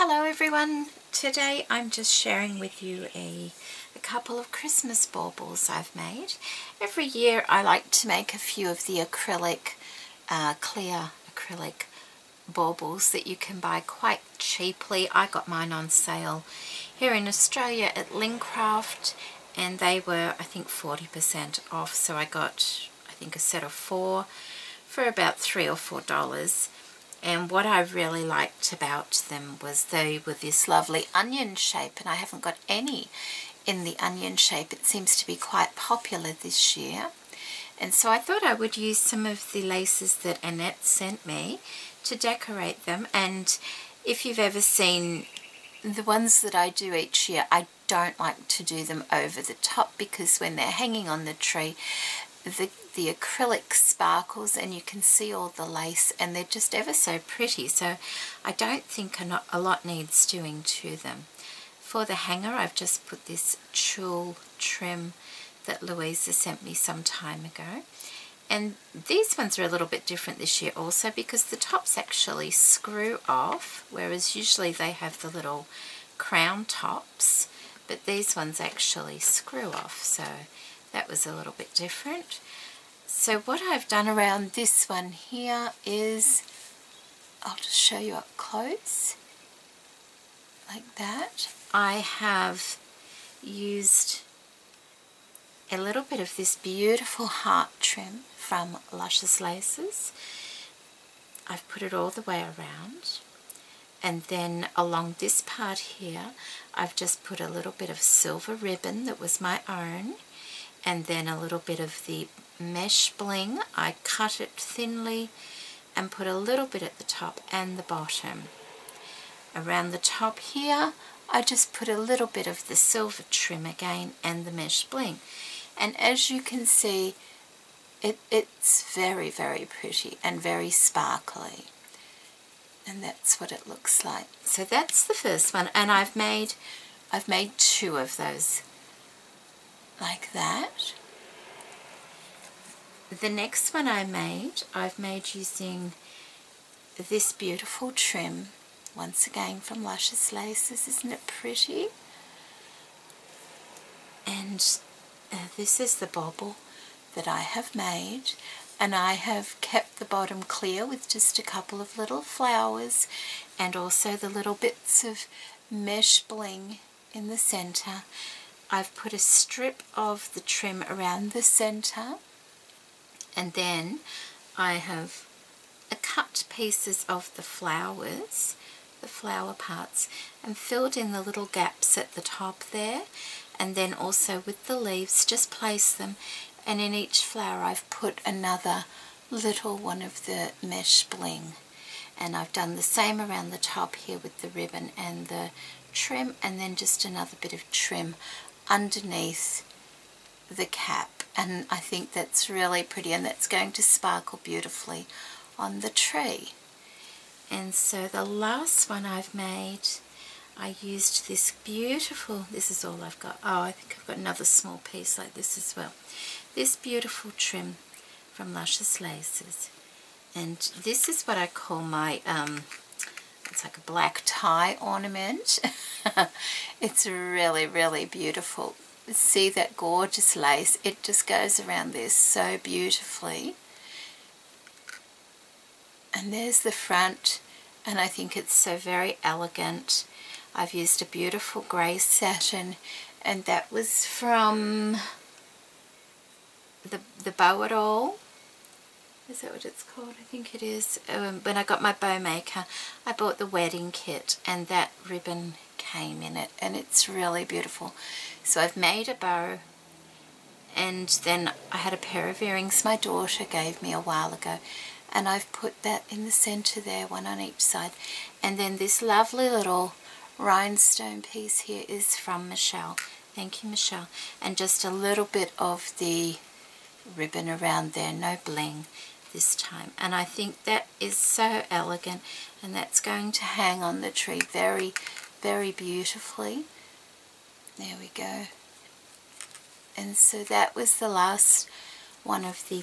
Hello everyone, today I'm just sharing with you a couple of Christmas baubles I've made. Every year I like to make a few of the acrylic, clear acrylic baubles that you can buy quite cheaply. I got mine on sale here in Australia at Lincraft and they were I think 40% off, so I got I think a set of 4 for about $3 or $4. And what I really liked about them was they were this lovely onion shape, and I haven't got any in the onion shape. It seems to be quite popular this year. And so I thought I would use some of the laces that Annette sent me to decorate them. And if you've ever seen the ones that I do each year, I don't like to do them over the top because when they're hanging on the tree, the acrylic sparkles and you can see all the lace and they're just ever so pretty, so I don't think a lot needs doing to them. For the hanger I've just put this tulle trim that Louisa sent me some time ago, and these ones are a little bit different this year also because the tops actually screw off, whereas usually they have the little crown tops, but these ones actually screw off, so that was a little bit different. So what I've done around this one here is, I'll just show you up close, like that. I have used a little bit of this beautiful heart trim from Luscious laces. I've put it all the way around, and then along this part here I've just put a little bit of silver ribbon that was my own, and then a little bit of the mesh bling. I cut it thinly and put a little bit at the top and the bottom. Around the top here I just put a little bit of the silver trim again and the mesh bling, and as you can see it's very, very pretty and very sparkly, and that's what it looks like. So that's the first one, and I've made 2 of those like that. The next one I've made using this beautiful trim, once again from Luscious laces. Isn't it pretty? And this is the bauble that I have made, and I have kept the bottom clear with just a couple of little flowers and also the little bits of mesh bling in the center. I've put a strip of the trim around the center, and then I have cut pieces of the flowers, the flower parts, and filled in the little gaps at the top there, and then also with the leaves just place them, and in each flower I've put another little one of the mesh bling, and I've done the same around the top here with the ribbon and the trim, and then just another bit of trim underneath the cap, and I think that's really pretty, and that's going to sparkle beautifully on the tree. And so the last one I've made, I used this beautiful, this is all I've got, oh I think I've got another small piece like this as well, this beautiful trim from Luscious laces, and this is what I call my it's like a black tie ornament. It's really, really beautiful. See that gorgeous lace? It just goes around there so beautifully. And there's the front, and I think it's so very elegant. I've used a beautiful grey satin, and that was from the Bow It All. Is that what it's called? I think it is. When I got my bow maker, I bought the wedding kit, and that ribbon came in it, and it's really beautiful. So I've made a bow, and then I had a pair of earrings my daughter gave me a while ago, and I've put that in the center there, one on each side. And then this lovely little rhinestone piece here is from Michelle. Thank you, Michelle. And just a little bit of the ribbon around there, no bling this time, and I think that is so elegant, and that's going to hang on the tree very, very beautifully. There we go. And so that was the last one of the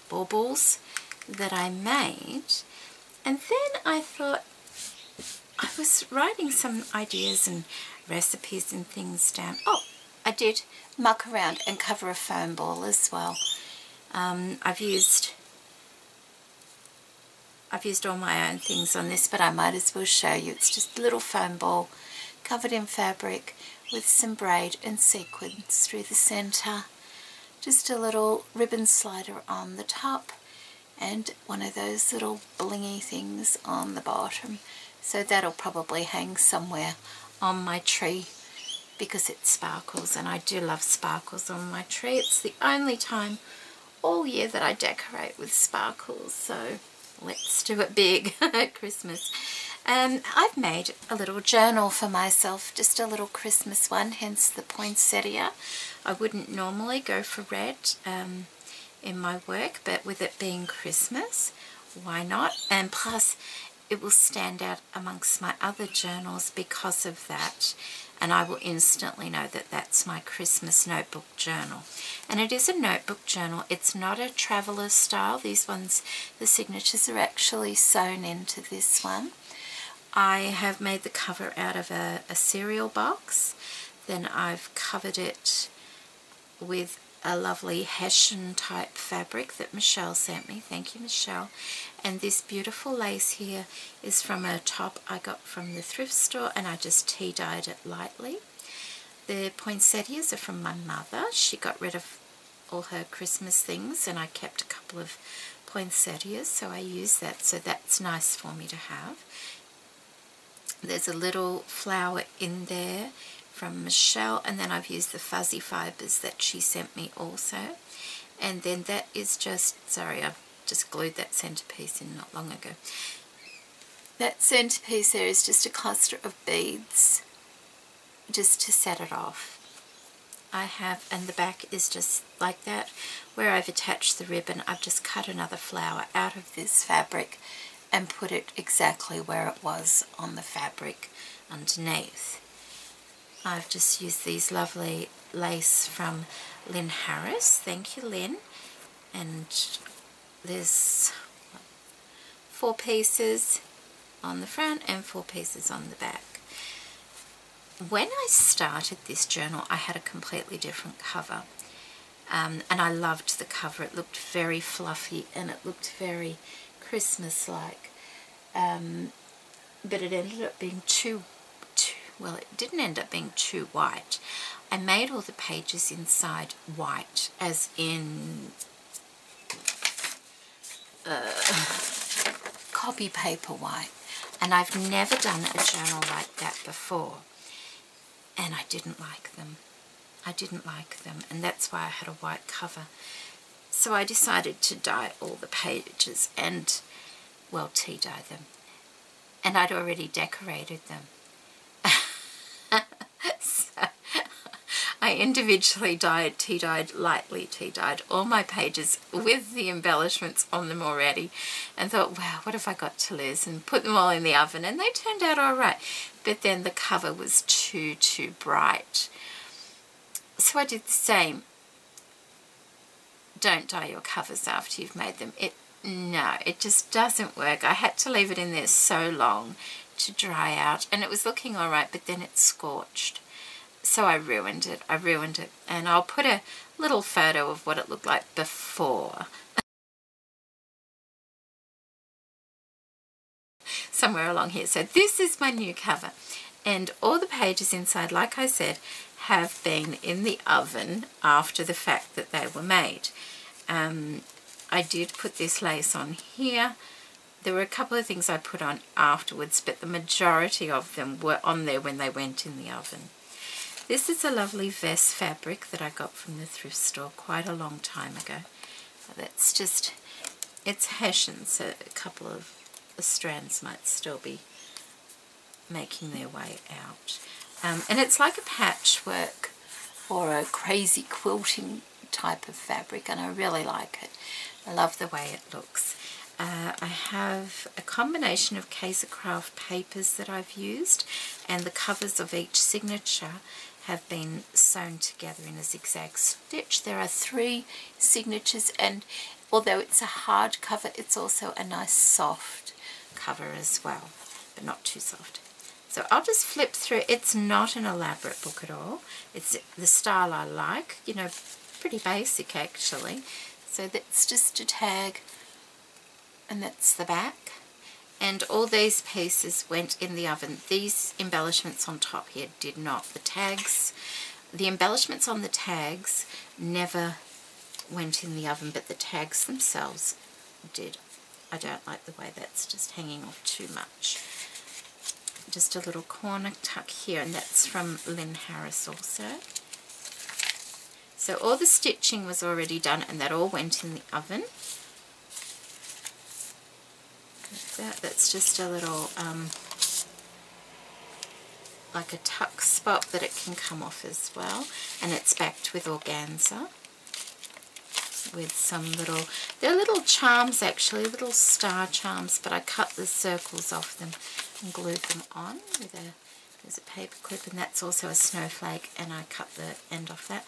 baubles that I made, and then I thought I was writing some ideas and recipes and things down. Oh, I did muck around and cover a foam ball as well. I've used all my own things on this, but I might as well show you. It's just a little foam ball covered in fabric with some braid and sequins through the center. Just a little ribbon slider on the top and one of those little blingy things on the bottom. So that'll probably hang somewhere on my tree because it sparkles, and I do love sparkles on my tree. It's the only time all year that I decorate with sparkles, so let's do it big at Christmas. I've made a little journal for myself, just a little Christmas one, hence the poinsettia. I wouldn't normally go for red in my work, but with it being Christmas, why not? And plus it will stand out amongst my other journals because of that, and I will instantly know that that's my Christmas notebook journal. And it is a notebook journal. It's not a traveller style. These ones, the signatures are actually sewn into this one. I have made the cover out of a cereal box. Then I've covered it with a lovely Hessian type fabric that Michelle sent me. Thank you, Michelle. And this beautiful lace here is from a top I got from the thrift store, and I just tea dyed it lightly. The poinsettias are from my mother. She got rid of all her Christmas things, and I kept a couple of poinsettias, so I use that, so that's nice for me to have. There's a little flower in there from Michelle, and then I've used the fuzzy fibers that she sent me also. And then that is just, sorry, I've just glued that centerpiece in not long ago. That centerpiece there is just a cluster of beads just to set it off. I have, and the back is just like that. Where I've attached the ribbon, I've just cut another flower out of this fabric and put it exactly where it was on the fabric underneath. I've just used these lovely lace from Lynn Harris. Thank you, Lynn. And there's 4 pieces on the front and 4 pieces on the back. When I started this journal, I had a completely different cover. And I loved the cover. It looked very fluffy and it looked very Christmas-like. But it ended up being well, it didn't end up being too white. I made all the pages inside white, as in copy paper white. And I've never done a journal like that before. And I didn't like them. I didn't like them, and that's why I had a white cover. So I decided to dye all the pages and, well, tea dye them. And I'd already decorated them. So I individually lightly tea dyed all my pages with the embellishments on them already, and thought, wow, what have I got to lose, and put them all in the oven, and they turned out all right. But then the cover was too bright. So I did the same. Don't dye your covers after you've made them. No, it just doesn't work. I had to leave it in there so long to dry out, and it was looking all right, but then it scorched. So I ruined it. And I'll put a little photo of what it looked like before somewhere along here. So this is my new cover, and all the pages inside, like I said, have been in the oven after the fact that they were made. I did put this lace on here. There were a couple of things I put on afterwards, but the majority of them were on there when they went in the oven. This is a lovely vest fabric that I got from the thrift store quite a long time ago. That's just, it's Hessian, so a couple of the strands might still be making their way out. And it's like a patchwork or a crazy quilting type of fabric, and I really like it. I love the way it looks. I have a combination of Kaisercraft papers that I've used, and the covers of each signature have been sewn together in a zigzag stitch. There are 3 signatures, and although it's a hard cover, it's also a nice soft cover as well. but not too soft. So I'll just flip through. It's not an elaborate book at all. It's the style I like, you know, pretty basic actually. So that's just a tag, and that's the back. And all these pieces went in the oven. These embellishments on top here did not. The tags, the embellishments on the tags never went in the oven, but the tags themselves did. I don't like the way that's just hanging off too much. Just a little corner tuck here, and that's from Lynn Harris also. So all the stitching was already done, and that all went in the oven. That's just a little like a tuck spot that it can come off as well, and it's backed with organza with some little, they're little charms actually, little star charms, but I cut the circles off them and glued them on with there's a paper clip, and that's also a snowflake, and I cut the end off that.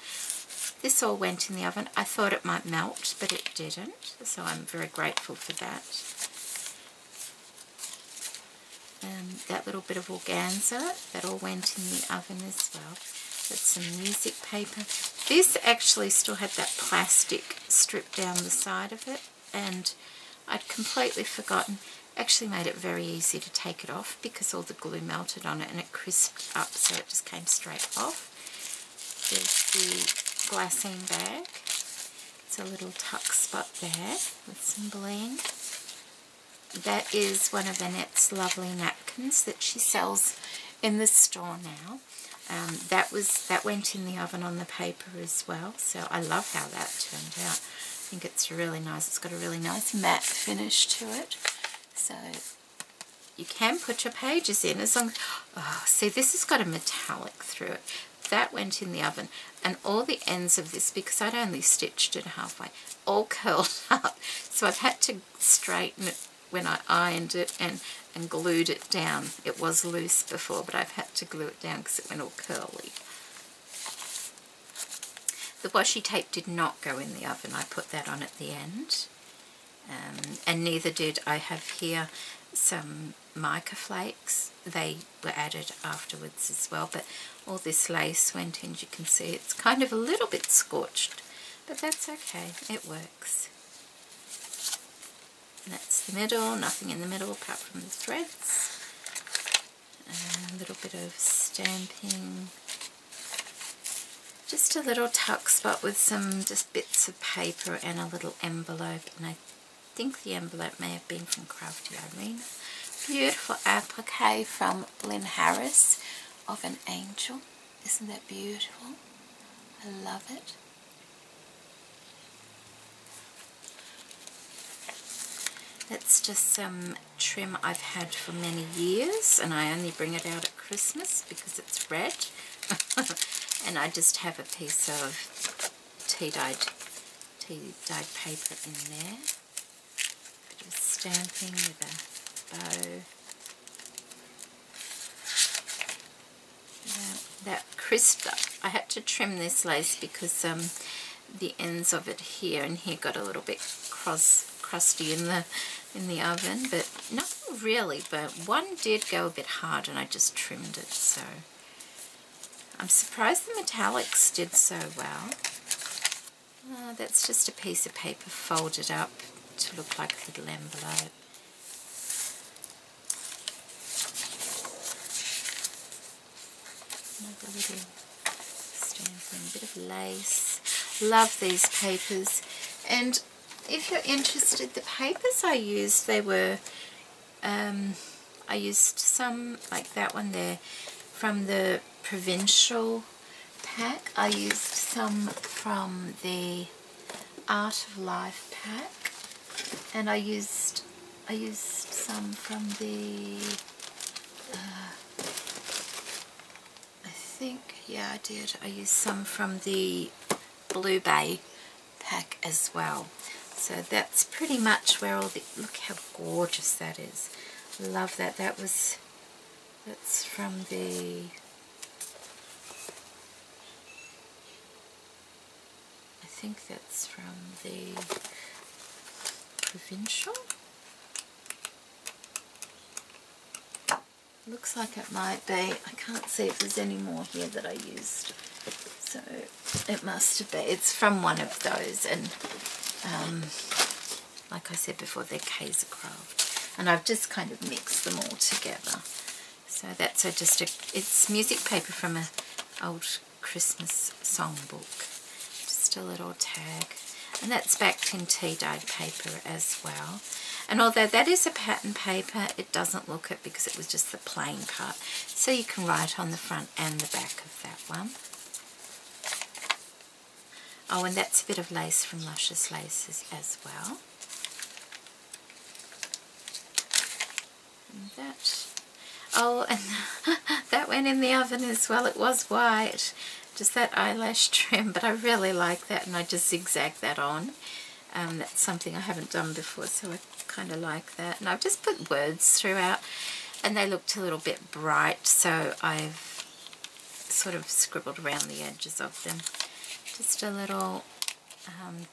This all went in the oven. I thought it might melt, but it didn't, so I'm very grateful for that. That little bit of organza, that all went in the oven as well. That's some music paper. This actually still had that plastic strip down the side of it, and I'd completely forgotten. Actually made it very easy to take it off because all the glue melted on it and it crisped up, so it just came straight off. There's the glassine bag. It's a little tuck spot there with some bling. That is one of Annette's lovely napkins that she sells in the store now. That went in the oven on the paper as well, so I love how that turned out. I think it's really nice. It's got a really nice matte finish to it. So you can put your pages in as long as, oh, see, this has got a metallic through it. That went in the oven, and all the ends of this, because I'd only stitched it halfway, all curled up. So I've had to straighten it when I ironed it and glued it down. It was loose before, but I've had to glue it down because it went all curly. The washi tape did not go in the oven. I put that on at the end. And neither did I have here some mica flakes. They were added afterwards as well, but all this lace went in. You can see it's kind of a little bit scorched, but that's okay. It works. And that's the middle, nothing in the middle apart from the threads. A little bit of stamping. Just a little tuck spot with some just bits of paper and a little envelope. And I think the envelope may have been from Crafty Irene. Beautiful applique from Lynn Harris of an angel. Isn't that beautiful? I love it. That's just some trim I've had for many years, and I only bring it out at Christmas because it's red. And I just have a piece of tea-dyed paper in there. Bit of stamping with a bow. That crisped up. I had to trim this lace because the ends of it here and here got a little bit crusty in the oven, but nothing really, but one did go a bit hard and I just trimmed it. So I'm surprised the metallics did so well. That's just a piece of paper folded up to look like a little envelope. Another little stamping, a bit of lace. Love these papers. And if you're interested, the papers I used, they were, I used some, like that one there, from the Provincial pack. I used some from the Art of Life pack, and I used some from the, I think, yeah, I did. I used some from the Blue Bay pack as well. So that's pretty much where all the, look how gorgeous that is. Love that. That's from the, I think that's from the Provincial. Looks like it might be. I can't see if there's any more here that I used. So it must have been. It's from one of those, and like I said before, they're Kaiser Craft. And I've just kind of mixed them all together. So that's it's music paper from an old Christmas songbook. Just a little tag. And that's backed in tea-dyed paper as well. And although that is a pattern paper, it doesn't look it because it was just the plain part. So you can write on the front and the back of that one. Oh, and that's a bit of lace from Luscious Laces as well. And that, oh, and that went in the oven as well. It was white, just that eyelash trim, but I really like that, and I just zigzag that on. That's something I haven't done before, so I kind of like that. And I've just put words throughout, and they looked a little bit bright, so I've sort of scribbled around the edges of them. Just a little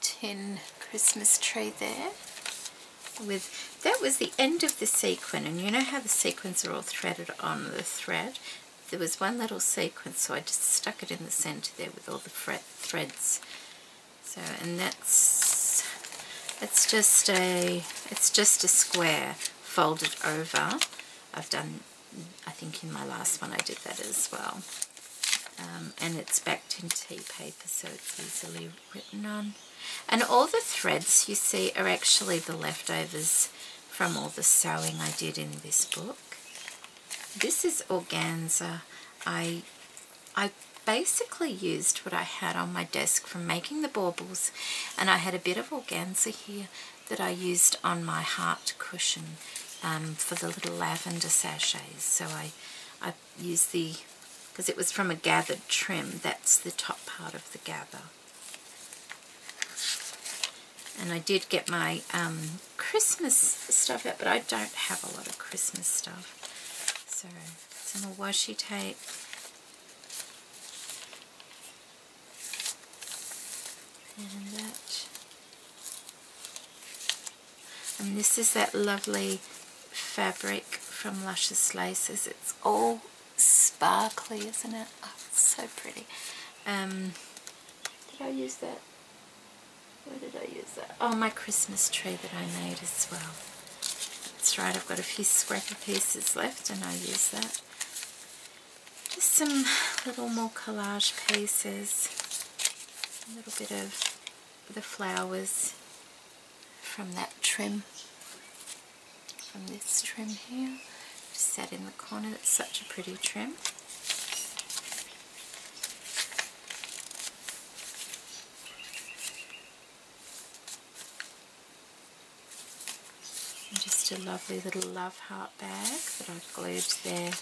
tin Christmas tree there. That was the end of the sequin, and you know how the sequins are all threaded on the thread? There was one little sequin, so I just stuck it in the center there with all the threads. So, and it's just a square folded over. I've done, I think in my last one I did that as well. And it's backed in tea paper, so it's easily written on. And all the threads you see are actually the leftovers from all the sewing I did in this book. This is organza. I basically used what I had on my desk from making the baubles, and I had a bit of organza here that I used on my heart cushion for the little lavender sachets. So I used because it was from a gathered trim, that's the top part of the gather. And I did get my Christmas stuff out, but I don't have a lot of Christmas stuff. So some more washi tape. And that. And this is that lovely fabric from Luscious Laces. It's all sparkly, isn't it? Oh, it's so pretty. Did I use that? Where did I use that? Oh, my Christmas tree that I made as well. That's right, I've got a few scrappy pieces left, and I use that. Just some little more collage pieces. A little bit of the flowers from that trim. From this trim here. Just sat in the corner. It's such a pretty trim. And just a lovely little love heart bag that I've glued there.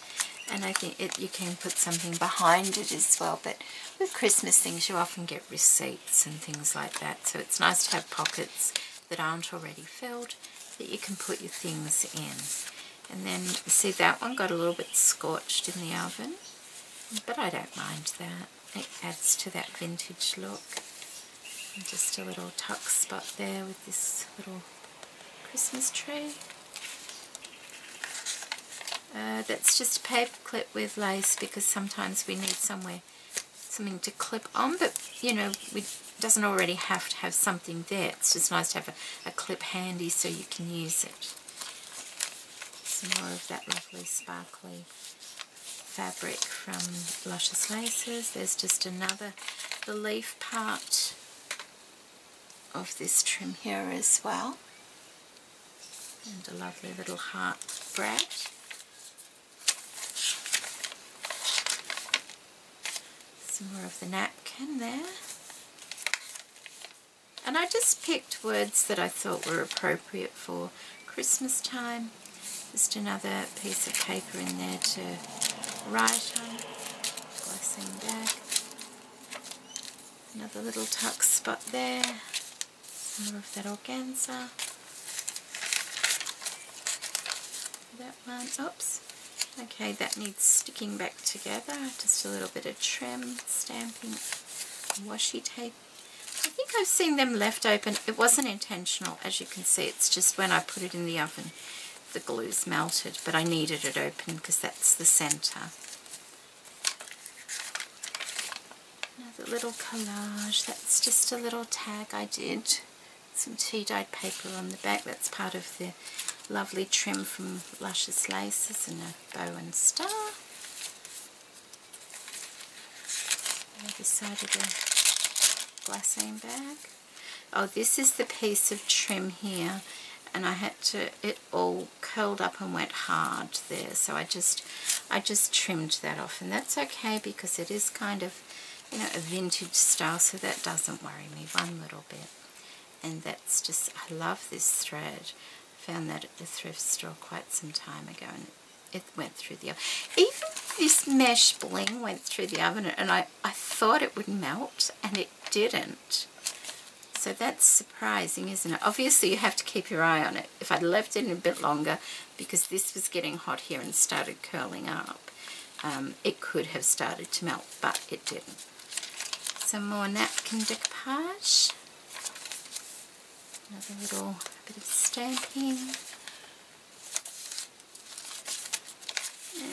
And I think you can put something behind it as well, but with Christmas things you often get receipts and things like that, so it's nice to have pockets that aren't already filled that you can put your things in. And then, see, that one got a little bit scorched in the oven, but I don't mind that. It adds to that vintage look. And just a little tuck spot there with this little Christmas tree. That's just a paper clip with lace because sometimes we need something to clip on, but you know, it doesn't already have to have something there. It's just nice to have a clip handy so you can use it. Some more of that lovely sparkly fabric from Luscious Laces. There's just the leaf part of this trim here as well. And a lovely little heart brad. Some more of the napkin there. And I just picked words that I thought were appropriate for Christmas time. Just another piece of paper in there to write on. Glassine bag. Another little tuck spot there. Some more of that organza. That one, oops. Okay, that needs sticking back together. Just a little bit of trim, stamping, washi tape. I think I've seen them left open. It wasn't intentional, as you can see. It's just when I put it in the oven the glue's melted, but I needed it open because that's the center. Another little collage. That's just a little tag I did. Some tea-dyed paper on the back. That's part of the lovely trim from Luscious laces, and a bow and star. Other side of the glassine bag. Oh, this is the piece of trim here, and I had to, it all curled up and went hard there, so I just trimmed that off, and that's okay because it is kind of, you know, a vintage style, so that doesn't worry me one little bit. And that's just, I love this thread. I found that at the thrift store quite some time ago, and it went through the oven. Even this mesh bling went through the oven, and I thought it would melt, and it didn't. So that's surprising, isn't it? Obviously you have to keep your eye on it. If I'd left it in a bit longer, because this was getting hot here and started curling up, it could have started to melt, but it didn't. Some more napkin decoupage. Another little bit of stamping.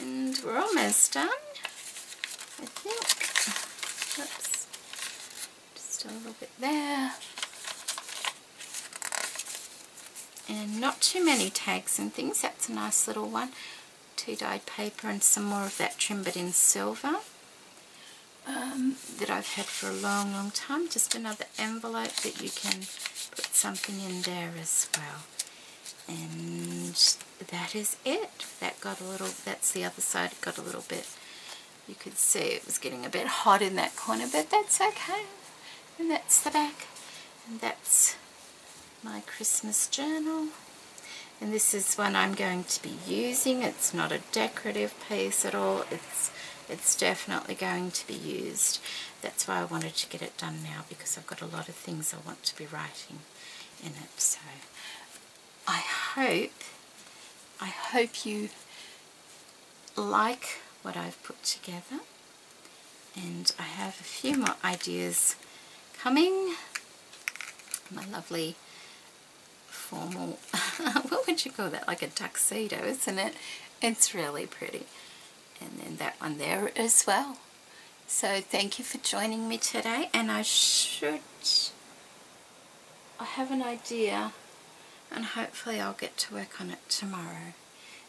And we're almost done, I think. Oops. Just a little bit there. And not too many tags and things. That's a nice little one. Tea-dyed paper and some more of that trim, but in silver. That I've had for a long, long time. Just another envelope that you can put something in there as well. And that is it. That got a little, that's the other side, it got a little bit, you could see it was getting a bit hot in that corner, but that's okay. And that's the back. And that's my Christmas journal. And this is one I'm going to be using. It's not a decorative piece at all. It's definitely going to be used. That's why I wanted to get it done now, because I've got a lot of things I want to be writing in it. So I hope you like what I've put together, and I have a few more ideas coming. My lovely formal, what would you call that, like a tuxedo, isn't it? It's really pretty. And then that one there as well. So thank you for joining me today, and I have an idea, and hopefully I'll get to work on it tomorrow.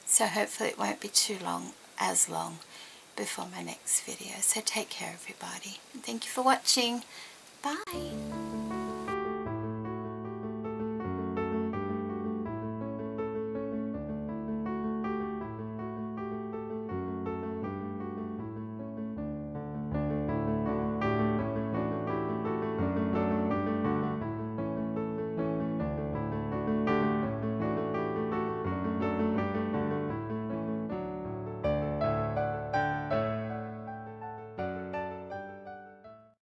So hopefully it won't be too long, as long, before my next video. So take care everybody, and thank you for watching. Bye.